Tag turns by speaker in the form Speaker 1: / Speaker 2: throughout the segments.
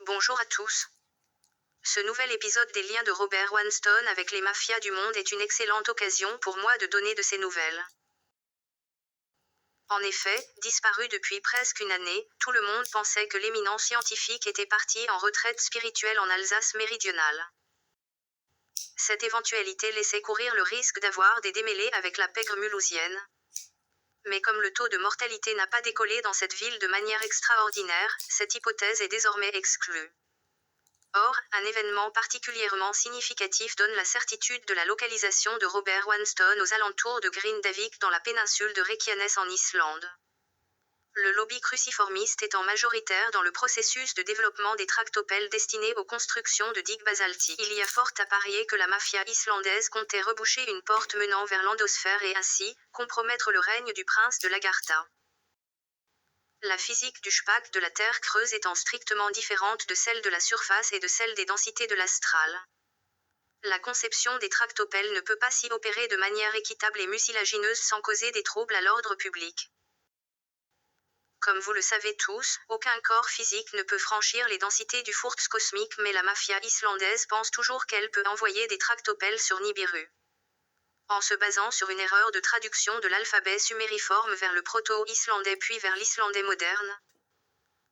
Speaker 1: Bonjour à tous. Ce nouvel épisode des liens de Robert Weinstein avec les mafias du monde est une excellente occasion pour moi de donner de ces nouvelles. En effet, disparu depuis presque une année, tout le monde pensait que l'éminent scientifique était parti en retraite spirituelle en Alsace méridionale. Cette éventualité laissait courir le risque d'avoir des démêlés avec la pègre mulhousienne. Mais comme le taux de mortalité n'a pas décollé dans cette ville de manière extraordinaire, cette hypothèse est désormais exclue. Or, un événement particulièrement significatif donne la certitude de la localisation de Robert Weinstein aux alentours de Grindavik dans la péninsule de Reykjanes en Islande. Le lobby cruciformiste étant majoritaire dans le processus de développement des tractopelles destinés aux constructions de digues basaltiques, il y a fort à parier que la mafia islandaise comptait reboucher une porte menant vers l'endosphère et ainsi, compromettre le règne du prince de l'Agartha. La physique du Spaak de la Terre creuse étant strictement différente de celle de la surface et de celle des densités de l'astral. La conception des tractopelles ne peut pas s'y opérer de manière équitable et mucilagineuse sans causer des troubles à l'ordre public. Comme vous le savez tous, aucun corps physique ne peut franchir les densités du Furts cosmique, mais la mafia islandaise pense toujours qu'elle peut envoyer des tractopelles sur Nibiru. En se basant sur une erreur de traduction de l'alphabet sumériforme vers le proto-islandais puis vers l'islandais moderne.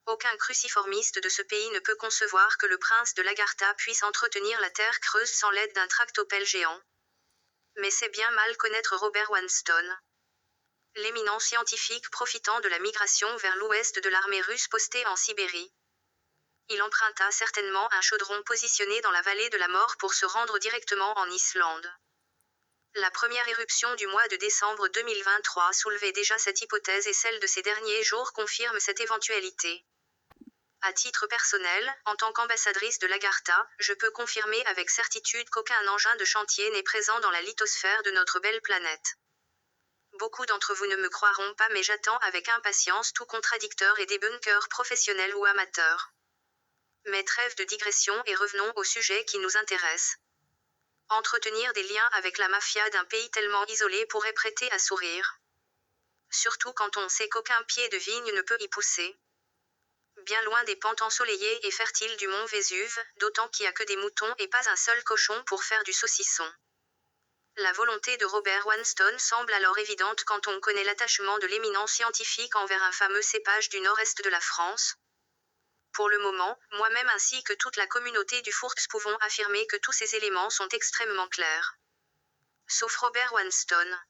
Speaker 1: Aucun cruciformiste de ce pays ne peut concevoir que le prince de l'Agartha puisse entretenir la terre creuse sans l'aide d'un tractopelle géant. Mais c'est bien mal connaître Robert Weinstein. L'éminent scientifique profitant de la migration vers l'ouest de l'armée russe postée en Sibérie. Il emprunta certainement un chaudron positionné dans la vallée de la mort pour se rendre directement en Islande. La première éruption du mois de décembre 2023 soulevait déjà cette hypothèse et celle de ces derniers jours confirme cette éventualité. À titre personnel, en tant qu'ambassadrice de l'Agartha, je peux confirmer avec certitude qu'aucun engin de chantier n'est présent dans la lithosphère de notre belle planète. Beaucoup d'entre vous ne me croiront pas, mais j'attends avec impatience tout contradicteur et débunkeur professionnel ou amateur. Mais trêve de digression et revenons au sujet qui nous intéresse. Entretenir des liens avec la mafia d'un pays tellement isolé pourrait prêter à sourire. Surtout quand on sait qu'aucun pied de vigne ne peut y pousser. Bien loin des pentes ensoleillées et fertiles du mont Vésuve, d'autant qu'il n'y a que des moutons et pas un seul cochon pour faire du saucisson. La volonté de Robert Weinstein semble alors évidente quand on connaît l'attachement de l'éminent scientifique envers un fameux cépage du nord-est de la France. Pour le moment, moi-même ainsi que toute la communauté du Furts pouvons affirmer que tous ces éléments sont extrêmement clairs. Sauf Robert Weinstein.